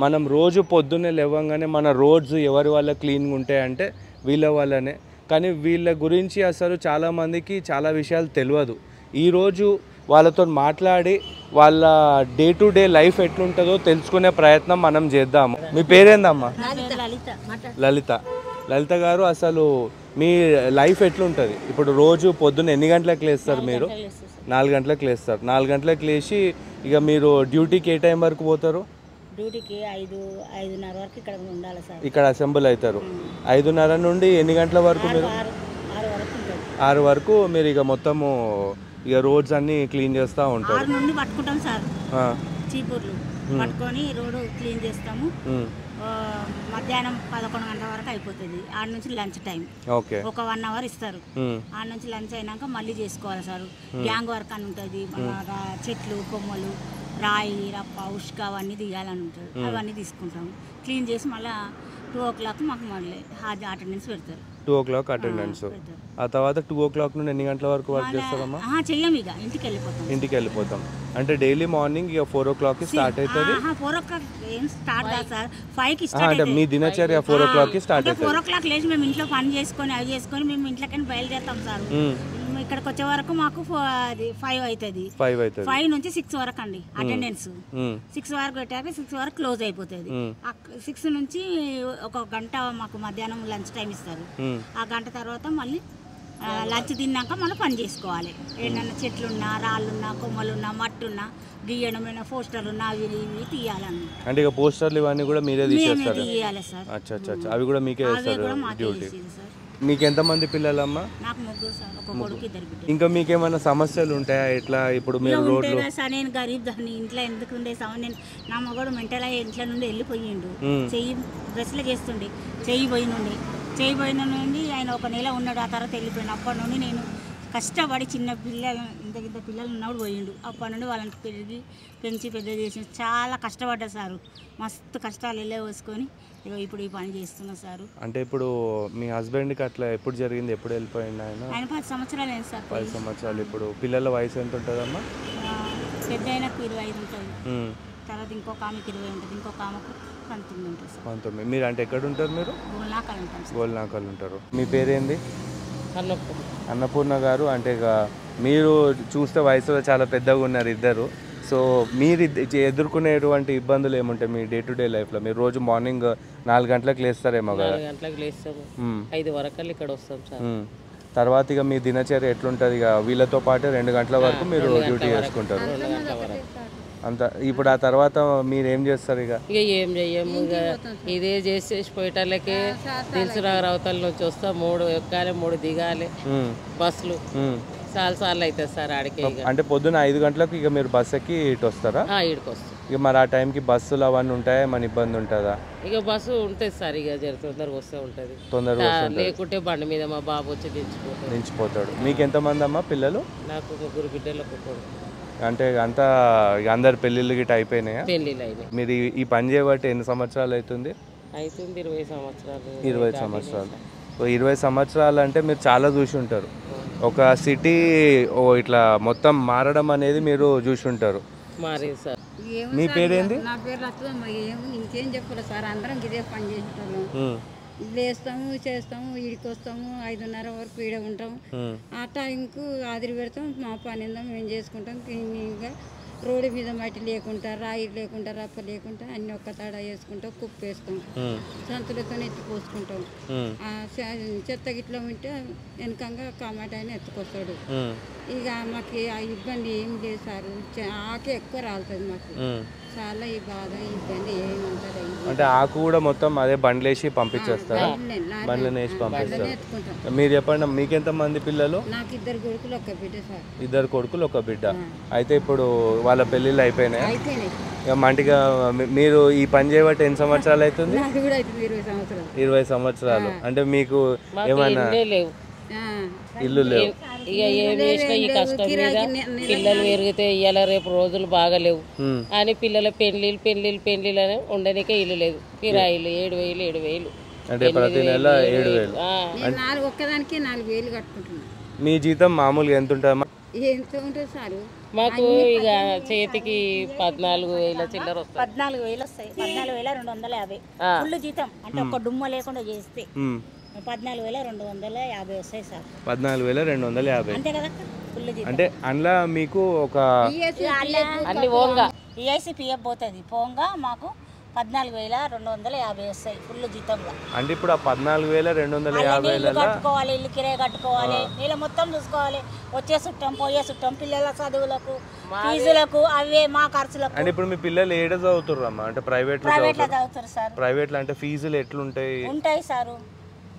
మనం రోజు పొద్దున్నే లేవగానే మన రోడ్స్ ఎవరి వల్ల క్లీన్గా ఉంటాయంటే వీళ్ళ వల్లనే. కానీ వీళ్ళ గురించి అసలు చాలామందికి చాలా విషయాలు తెలియదు. ఈరోజు వాళ్ళతో మాట్లాడి వాళ్ళ డే టు డే లైఫ్ ఎట్లుంటుందో తెలుసుకునే ప్రయత్నం మనం చేద్దాము. మీ పేరేందమ్మా? లలిత. లలిత గారు, అసలు మీ లైఫ్ ఎట్లుంటుంది? ఇప్పుడు రోజు పొద్దున్న ఎన్ని గంటలకు లేస్తారు మీరు? 4 గంటలకు లేస్తారు. 4 గంటలకు లేచి ఇక మీరు డ్యూటీకి ఏ టైం వరకు పోతారు? డ్యూటీకి 5:30 వరకు ఇక్కడ ఉండాలి సార్. ఇక్కడ అసెంబ్లీ అవుతారు. 5:30 నుండి ఎన్ని గంటల వరకు మీరు? 6 వరకు మీరు ఇక మొత్తము ఇక రోడ్స్ అన్ని క్లీన్ చేస్తూ ఉంటారు. 6 నుండి పట్టుకుంటాం సార్. చీపూర్లు పట్టుకొని రోడ్డు క్లీన్ చేస్తాము. మధ్యాహ్నం 11 గంటల వరకు అయిపోతుంది. ఆడ నుంచి లంచ్ టైం ఒక 1 అవర్ ఇస్తారు. ఆడ నుంచి లంచ్ అయినాక మళ్ళీ చేసుకోవాలి సార్. గ్యాంగ్ వర్క్ అని ఉంటుంది. చెట్లు, కొమ్మలు, రాయి, రప్ప, ఉష్క అవన్నీ తీయాలని ఉంటుంది. అవన్నీ తీసుకుంటాము. క్లీన్ చేసి మళ్ళీ 2 o'clock మాకు మళ్ళీ అటెండెన్స్ పెడతారు. 2 o'clock అటెండెన్స్. ఆ తర్వాత 2 o'clock నుండి ఎన్ని గంటల వరకు వర్క్ చేస్తారమ్మా? చెయ్యం, ఇక ఇంటికి వెళ్ళిపోతాం. అంటే డైలీ మార్నింగ్ ఇక 4 o'clock స్టార్ట్ అవుతుంది. 4 o'clock ఏం స్టార్ట్ కాదు సార్, 5కి స్టార్ట్. అంటే మీ దినచర్య 4 o'clock స్టార్ట్ అవుతుంది. 4 o'clock లేచి మేము ఇంట్లో పని చేసుకొని అవి చేసుకొని మేము ఇంట్లోకి బయలుదేరుతాం సార్. ఇక్కడికి వచ్చే వరకు మాకు 5 అవుతుంది. 5 నుంచి 6 వరకు అండి అటెండెన్స్. 6 వరకు పెట్టాక 6 వరకు క్లోజ్ అయిపోతుంది. 6 నుంచి ఒక గంట మాకు మధ్యాహ్నం లంచ్ టైం ఇస్తారు. ఆ గంట తర్వాత మళ్ళీ లంచ్ తిన్నాక మనం పని చేసుకోవాలి. ఏదన్నా చెట్లున్నా, రాళ్ళున్నా, కొమ్మలున్నా, మట్టున్నా, గీయడమైనా పోస్టర్లున్నా అవి ఇవి తీయాలన్న. అంటే ఇక పోస్టర్లు ఇవన్నీ కూడా మీరే తీయాలి సార్. అవి కూడా మీకే డ్యూటీ. మీకు ఎంతమంది పిల్లలమ్మా? నాకు 3 సార్, ఒక కొడుకు, 2 బిడ్డలు. ఇంకా మీకేమైనా సమస్యలు ఉంటాయా? ఎట్లా ఇప్పుడు మీరు రోడ్లు? నేను గరీబ్ దాన్ని, ఇంట్లో ఎందుకు ఉండే నేను. నా మగోడు మెంటల్ అయ్యి ఇంట్లో నుండి వెళ్ళిపోయిండు. చెయ్యి డ్రెస్సులు చేస్తుండే, చెయ్యి పోయిన నుండి ఆయన 1 నెల ఉన్నాడు. ఆ తర్వాత వెళ్ళిపోయాడు. అప్పటి నుండి నేను కష్టపడి చిన్న పిల్లలు, ఇంత పిల్లలు ఉన్నప్పుడు పోయిండు. అప్పటి నుండి వాళ్ళని పెంచి పెద్ద చేసి చాలా కష్టపడ్డా సారు. మస్తు కష్టాలు వెళ్ళే వేసుకొని ఇప్పుడు ఈ పని చేస్తున్నా సారు. అంటే ఇప్పుడు మీ హస్బెండ్కి అట్లా ఎప్పుడు జరిగింది? ఎప్పుడు వెళ్ళిపోయింది ఆయన? 10 సంవత్సరాలు అయింది సార్. 10 సంవత్సరాలు. ఇప్పుడు పిల్లల వయసు ఎంత ఉంటుందమ్మా? పెద్ద అయినకు 25 ఉంటుంది. తర్వాత ఇంకొక ఆమెకు 20 ఉంటుంది. ఇంకొక ఆమెకు 19 ఉంటుంది సార్. 19. మీరు అంటే ఎక్కడ ఉంటారు మీరు? గోల్నాకల్ ఉంటారు. మీ పేరేంది? అన్నపూర్ణ గారు. అంటే ఇక మీరు చూస్తే వయసులో చాలా పెద్దగా ఉన్నారు ఇద్దరు. సో మీరు ఎదుర్కొనేటువంటి ఇబ్బందులు ఏముంటాయి మీ డే టు డే లైఫ్లో? మీరు రోజు మార్నింగ్ 4 గంటలకు లేస్తారేమో కదా? 4 గంటలకు లేస్తాము, 5 వరకు ఇక్కడ వస్తాం సార్. తర్వాత ఇక మీ దినచర్య ఎట్లుంటుంది? ఇక వీళ్ళతో పాటు 2 గంటల వరకు మీరు డ్యూటీ చేసుకుంటారు అంత. ఇప్పుడు ఆ తర్వాత మీరు ఏం చేస్తారు? ఇక ఏం చెయ్యము, ఇక ఇదే చేసేసి పోయేటోళ్ళకి దిల్సునగర్ అవతల నుంచి వస్తాం. 3 ఎక్కాలి, 3 దిగాలి బస్సులు. సార్లు అవుతుంది సార్ ఆడికి. అంటే పొద్దున్న 5 గంటలకు ఇక మీరు బస్ ఎక్కి ఇటు వస్తారా? ఇటుకు వస్తాం. ఇక మరి ఆ టైంకి బస్సులు అవన్నీ ఉంటాయా? మన ఇబ్బంది ఉంటుందా? ఇక బస్సు ఉంటుంది సార్. ఇక తొందరగా వస్తూ ఉంటుంది. తొందరగా లేకుంటే బండి మీద మా బాబు వచ్చి దించిపోతాడు. మీకు ఎంతమంది అమ్మా పిల్లలు? నాకు 3 బిడ్డలు, ఒక కొడుకు. అంటే అంతా అందరు పెళ్ళిళ్ళు గిట్ట అయిపోయినాయా? పెళ్ళిళ్ళు అయినాయి. మీరు ఈ పని చేయబట్టి ఎన్ని సంవత్సరాలు అవుతుంది? 20 సంవత్సరాలు. 20 సంవత్సరాలు. 20 సంవత్సరాలు అంటే మీరు చాలా చూసి ఉంటారు. ఒక సిటీ ఇట్లా మొత్తం మారడం అనేది మీరు చూసి ఉంటారు. మీ పేరేంది? నా పేరు లక్ష్మమ్మ. ఇంకేం చెప్పలేదు సార్, అందరం ఇదే పని చేసేటోళ్ళం. లేస్తాము, చేస్తాము, ఈడికి వస్తాము, 5:30 వరకు ఈడ ఉంటాము. ఆ టైంకు ఆదిరి పెడతాం, మా పని ఏందో మేము చేసుకుంటాం. క్లీనింగ్గా రోడ్డు మీద మట్టి లేకుండా, రాయి లేకుండా, రప్ప లేకుండా అన్ని ఒక్క తాడ వేసుకుంటాం, కుప్పు వేస్తాం, సంతులతో ఎత్తి పోసుకుంటాం. చెత్త గిట్లా ఉంటే వెనకంగా కామాట ఆయన ఎత్తుకొస్తాడు. ఇక మాకు ఆ ఇబ్బంది ఏం లేదు సార్. ఆకే ఎక్కువ రాలుతుంది మాకు. చాలా ఈ బాధ ఇబ్బంది ఏమంటారు. అంటే ఆకు కూడా మొత్తం అదే బండ్లేసి పంపించేస్తారు. బండ్లను వేసి పంపిస్తారు. మీరు చెప్పండి, మీకెంత మంది పిల్లలు? నాకు 2 కొడుకులు, 1 బిడ్డ సార్. 2 కొడుకులు, 1 బిడ్డ. అయితే ఇప్పుడు వాళ్ళ పెళ్ళిళ్ళు అయిపోయినాయి. ఇక మంటిగా మీరు ఈ పని చేయబట్టి ఎన్ని సంవత్సరాలు అవుతుంది? 20 సంవత్సరాలు. అంటే మీకు ఏమైనా ఇల్లు లేవు? ఇక ఏం చేసినా ఈ కష్టం మీద పిల్లలు పెరిగితే ఇవాళ రేపు రోజులు బాగాలేవు అని పిల్లల పెళ్లిళ్ళు అని ఉండనికే ఇల్లు లేదు. కిరాయిలు 7,000. అంటే ప్రతి నెల 7,000. ఒక్కదానికి 4,000 కట్టుకుంటున్నాను. మీ జీతం మామూలుగా ఎంత ఉంటుందమ్మా? ఎంత ఉంటుంది సార్ మాకు ఇక చేతికి 14,000 చిల్లర వస్తుంది. 14,000 వస్తాయి. 14,250 ఫుల్ జీతం అంటే ఒక డుమ్మ లేకుండా చేస్తే 14,250 వస్తాయి సార్. 14,250 అంతే కదా ఫుల్ జీతం. అంటే అందులో మీకు ఒక అన్ని ఓంగా ఈఐసి పిఎఫ్ పోతుంది పోంగా మాకు 14,250 వస్తాయి ఫుల్ జీతంలో. అంటే ఇప్పుడు ఆ 14,250 కట్టుకోవాలి, ఇల్లు కిరాయి కట్టుకోవాలి, నెల మొత్తం చూసుకోవాలి, వచ్చే చుట్టం పోయే చుట్టం, పిల్లల చదువులకు ఫీజులకు అవే మా ఖర్చులకు. అంటే ఇప్పుడు మీ పిల్లలు ఏడ చదువుతారు అమ్మా? అంటే ప్రైవేట్ లో చదువుతారు సార్. ప్రైవేట్ లో అంటే ఫీజులు ఎట్లుంటాయి? ఉంటాయి సారు.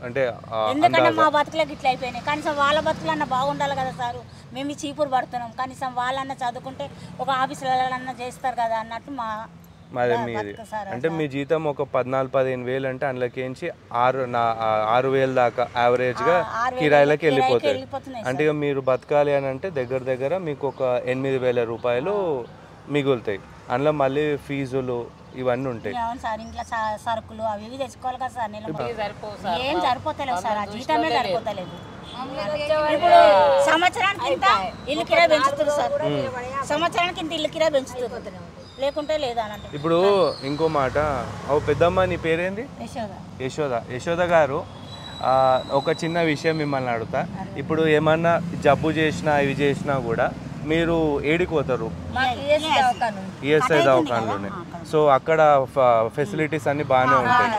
అంటే ఎందుకంటే మా బతుకులకు ఇట్లా అయిపోయినాయి. కనీసం వాళ్ళ బతుకులన్నా బాగుండాలి కదా సారు. మేము చీపురు పడుతున్నాం, కనీసం వాళ్ళన్నా చదువుకుంటే ఒక ఆఫీసులన్నా చేస్తారు కదా అన్నట్టు మా మాది మీది. అంటే మీ జీతం ఒక 14-15 వేలు అంటే అందులోకించి 6,000 దాకా యావరేజ్ గా కిరాయిలకి వెళ్ళిపోతాయి. అంటే ఇక మీరు బతకాలి అని అంటే దగ్గర దగ్గర మీకు ఒక 8,000 రూపాయలు మిగులుతాయి. అందులో మళ్ళీ ఫీజులు ఇవన్నీ ఉంటాయి. సార్ ఇంట్లో సరుకులు అవి ఇవి తెచ్చుకోవాలి కదా సార్. ఏం సరిపోతలేవు సార్, ఆ జీతమే సరిపోతలేదు. ఇప్పుడు సంవత్సరానికి ఇంత ఇల్లు కిరాయి పెంచుతుంది సార్, సంవత్సరానికి ఇంత ఇల్లు కిరాయి పెంచుతుంది, లేకుంటే లేదా అని అంటే. ఇప్పుడు ఇంకో మాట, పెద్దమ్మ నీ పేరేంది? యశోద గారు, ఒక చిన్న విషయం మిమ్మల్ని అడుగుతా. ఇప్పుడు ఏమన్నా జబ్బు చేసినా ఇవి చేసినా కూడా మీరు ఏడికి పోతారు? ఈఎస్ఐ దవాఖానలోనే. సో అక్కడ ఫెసిలిటీస్ అన్ని బాగానే ఉంటాయి.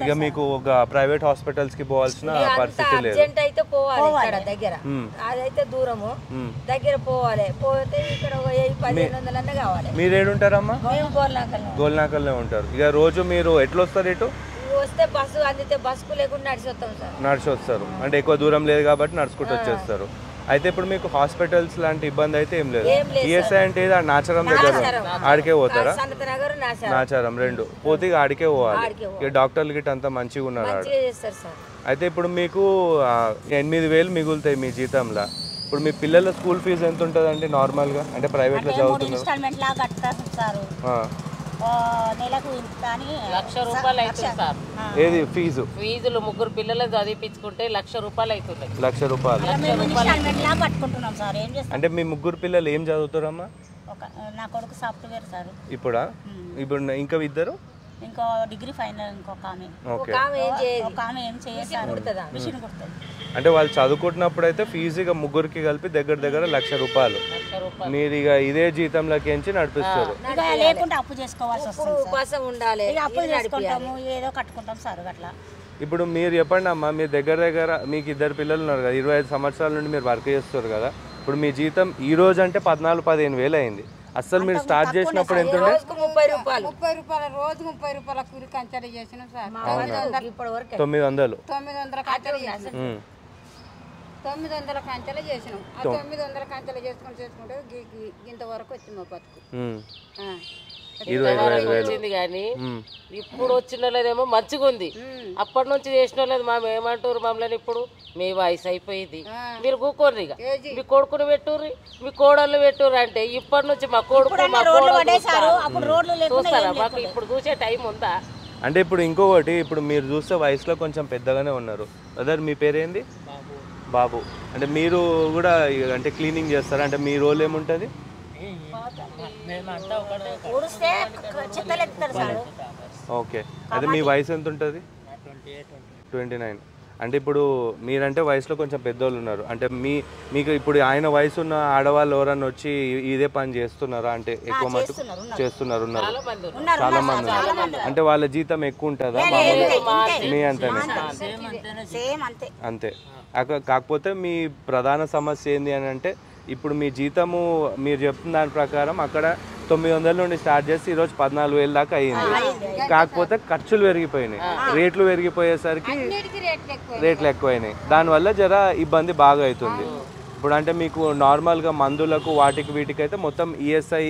ఇక మీకు ఒక ప్రైవేట్ హాస్పిటల్స్ కి పోవాల్సిన పరిస్థితి లేదు. అయితే పోవాలి దగ్గర, అదైతే దూరము, దగ్గర పోవాలి. పోతే ఇక్కడ 1,000-1,500 కావాలి. మీరు ఏడుంటారమ్మా? గోల్నాకల్లో ఉంటారు. ఇక రోజు మీరు ఎట్లా వస్తారు ఇటు? వస్తే బస్సు అందితే బస్సుకు లేకుండా నడిచి వస్తాం సార్. నడిచి వస్తారు అంటే ఎక్కువ దూరం లేదు కాబట్టి నడుచుకుంటూ వచ్చేస్తారు. అయితే ఇప్పుడు మీకు హాస్పిటల్స్ లాంటి ఇబ్బంది అయితే ఏం లేదు. ఈఎస్ఐ అంటే నాచారం దగ్గర ఆడికే పోతారా? నాచారం 2 పోతే ఆడికే పోవాలి. ఇక డాక్టర్లు గిట్ట అంతా మంచిగా ఉన్నారు. అయితే ఇప్పుడు మీకు 8,000 మిగులుతాయి మీ జీతంలో. ఇప్పుడు మీ పిల్లల స్కూల్ ఫీజు ఎంత ఉంటుంది అండి నార్మల్గా? అంటే ప్రైవేట్లో చదువుతున్నారు. నెలకు ఇంత అని 1,00,000 రూపాయలు అవుతుంది సార్. ఏది ఫీజు? ఫీజులు 3 పిల్లలు చదివించుకుంటే 1,00,000 రూపాయలు అవుతున్నాయి. 1,00,000 రూపాయలు కట్టుకుంటున్నాం సార్. ఏం చేస్తాం అంటే మీ 3 పిల్లలు ఏం చదువుతారమ్మా? నా కొడుకు సాఫ్ట్వేర్ సార్. ఇప్పుడు ఇంకా ఇద్దరు? ఇంకో డిగ్రీ ఫైనల్, ఇంకొక ఆమె ఏం చేయదు, మిషన్ కుడుతుంది. అంటే వాళ్ళు చదువుకుంటున్నప్పుడు అయితే ఫీజు ఇక 3కి కలిపి దగ్గర దగ్గర 1,00,000 రూపాయలు మీరు ఇక ఇదే జీతంలోకి నడిపిస్తారు. లేకుంటే అప్పు చేసుకోవాల్సి వస్తుంది, అప్పు చేసుకుంటాము, ఏదో కట్టుకుంటాం సార్ అట్లా. ఇప్పుడు మీరు చెప్పండి అమ్మా, మీ దగ్గర మీకు 2 పిల్లలు ఉన్నారు కదా, 25 సంవత్సరాల నుండి మీరు వర్క్ చేస్తారు కదా. ఇప్పుడు మీ జీతం ఈ రోజు అంటే 14-15 వేలు అయింది. అసలు మీరు స్టార్ట్ చేసినప్పుడు ఎంత ఉండే? 30 రూపాయలు రోజుకు 30 రూపాయల కూలి కంచెలు చేసిన సార్. 900 కంచెలు చేసినాం. 900 కంచెలు చేసినాం. 900 కంచెలు చేసుకుంటే ఇంతవరకు వచ్చింది మా బతుకు. 25,000 వచ్చింది కానీ ఇప్పుడు వచ్చిన వాళ్ళదేమో మంచిగా ఉంది. అప్పటి నుంచి చేసిన వాళ్ళది ఏమంటారు మమ్మల్ని, ఇప్పుడు మీ వయసు అయిపోయింది మీరు కూకోర్రి, ఇక మీ కొడుకుని పెట్టుర్రి, మీ కోడళ్ళు పెట్టుర్రి అంటే ఇప్పటి నుంచి మా కొడుకు చూస్తారా? మాకు ఇప్పుడు చూసే టైం ఉందా? అంటే ఇప్పుడు ఇంకొకటి, ఇప్పుడు మీరు చూస్తే వయసులో కొంచెం పెద్దగానే ఉన్నారు. బ్రదర్ మీ పేరేంది? బాబు. అంటే మీరు కూడా అంటే క్లీనింగ్ చేస్తారా? అంటే మీ రోల్ ఏముంటుంది? ఓకే. అదే మీ వయసు ఎంత ఉంటుంది? 29. అంటే ఇప్పుడు మీరంటే వయసులో కొంచెం పెద్దోళ్ళు ఉన్నారు. అంటే మీకు ఇప్పుడు ఆయన వయసు ఉన్న ఆడవాళ్ళు ఎవరన్నా వచ్చి ఇదే పని చేస్తున్నారా? అంటే ఎక్కువ మటుకు చేస్తున్నారు, చాలా మంది. అంటే వాళ్ళ జీతం ఎక్కువ ఉంటుందా మీ అంతనే? అంతే. కాకపోతే మీ ప్రధాన సమస్య ఏంది అని అంటే, ఇప్పుడు మీ జీతము మీరు చెప్తున్న దాని ప్రకారం అక్కడ 900 నుండి స్టార్ట్ చేసి ఈరోజు 14,000 దాకా అయ్యింది. కాకపోతే ఖర్చులు పెరిగిపోయినాయి, రేట్లు పెరిగిపోయేసరికి రేట్లు ఎక్కువైనాయి. దానివల్ల జర ఇబ్బంది బాగా అవుతుంది. ఇప్పుడు అంటే మీకు నార్మల్గా మందులకు వాటికి వీటికి అయితే మొత్తం ఈఎస్ఐ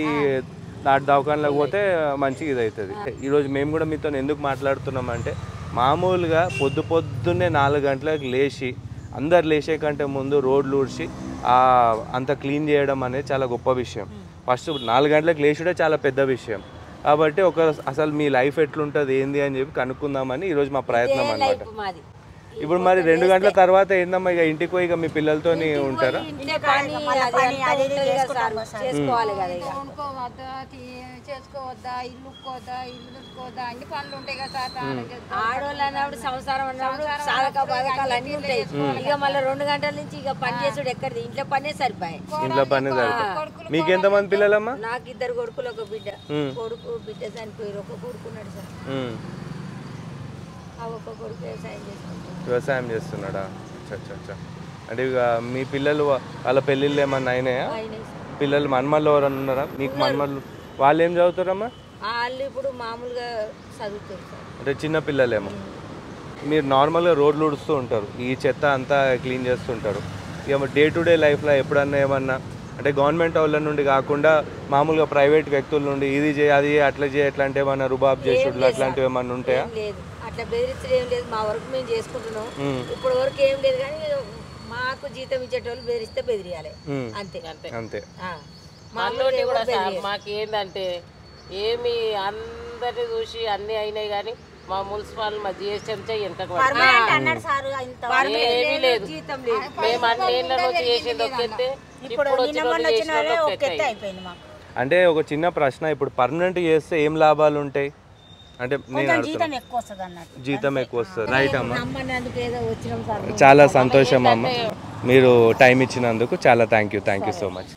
దవాఖానలోకి పోతే మంచిగా ఇది అవుతుంది. ఈరోజు మేము కూడా మీతో ఎందుకు మాట్లాడుతున్నామంటే, మామూలుగా పొద్దున్నే 4 గంటలకు లేచి అందరు లేచే కంటే ముందు రోడ్లు ఊడ్చి అంత క్లీన్ చేయడం అనేది చాలా గొప్ప విషయం. ఫస్ట్ 4 గంటలకు లేచుడే చాలా పెద్ద విషయం. కాబట్టి అసలు మీ లైఫ్ ఎట్లుంటుంది ఏంది అని చెప్పి కనుక్కుందామని ఈరోజు మా ప్రయత్నం అన్నమాట. ఇప్పుడు మరి 2 గంటల తర్వాత ఏందమ్మా ఇక ఇంటికి పోయి ఇక మీ పిల్లలతోని ఉంటారా? ఇంట్లో పని అది ఇది చేసుకోవాలి కదా ఇక. వండుకోవద్దా చేసుకోవద్దా ఇల్లు దుక్కోవద్దా అన్ని పనులు ఉంటాయి కదా సార్. ఆడవాళ్ళు అన్నప్పుడు సంసారం అన్నప్పుడు సాధక బాధకాలు అన్నీ ఉంటాయి. ఇక మళ్ళీ 2 గంటల నుంచి ఇక పని చేసుడు ఎక్కడిది, ఇంట్లో పనే సరిపోయాయి. ఇంట్లో పని సరిపోయి. మీకు ఎంతమంది పిల్లలమ్మా? నాకు 2 కొడుకులు, ఒక బిడ్డ. కొడుకు బిడ్డ చనిపోయారు, ఒక కొడుకున్నాడు సార్. ఒక కొడుకు వ్యవసాయం చేస్తున్నాడా? అచ్చా. అంటే ఇక మీ పిల్లలు వాళ్ళ పెళ్ళిళ్ళు ఏమన్నా అయినాయా? పిల్లలు మనమల్లు ఎవరన్నా ఉన్నారా మీకు? మనమల్లు వాళ్ళు ఏం చదువుతారమ్మా? వాళ్ళు ఇప్పుడు మామూలుగా చదువుతారు సార్. అంటే చిన్న పిల్లలేమో. మీరు నార్మల్గా రోడ్లు ఉడుస్తూ ఉంటారు, ఈ చెత్త అంతా క్లీన్ చేస్తుంటారు. ఇక డే టు డే లైఫ్లో ఎప్పుడన్నా ఏమన్నా అంటే గవర్నమెంట్ వాళ్ళ నుండి కాకుండా మామూలుగా ప్రైవేట్ వ్యక్తుల నుండి ఇది చేయి అది అట్లా చేయి అట్లాంటివి ఏమన్నా రుబాబ్ చేసుడు అట్లాంటివి ఏమన్నా ఉంటాయా? లేదు, అట్లా బెదిరించడం ఏం లేదు. మా వరకు మేము చేసుకుంటున్నాం. ఇప్పుడు వరకు ఏం లేదు, కానీ మాకు జీతం ఇచ్చేటోళ్ళు బెదిరిస్తే బెదిరియాలి అంతే. అంతే. మనలోటి కూడా సార్ మాకేందంటే ఏమి అందరిని చూసి అన్నీ అయినాయి, కానీ మా మున్సిపల్ మా జిహెచ్ఎం వెనకకు ఏమీ లేదు. మేము అన్నేళ్ళ నుంచి చేసింది ఒకెత్తే, ఇప్పుడు అంటే ఒక చిన్న ప్రశ్న, ఇప్పుడు పర్మనెంట్ చేస్తే ఏం లాభాలు ఉంటాయి అంటే? నేను జీతం ఎక్కువ వస్తుంది. రైట్ అమ్మ, చాలా సంతోషం అమ్మ, మీరు టైం ఇచ్చినందుకు చాలా థ్యాంక్ యూ సో మచ్.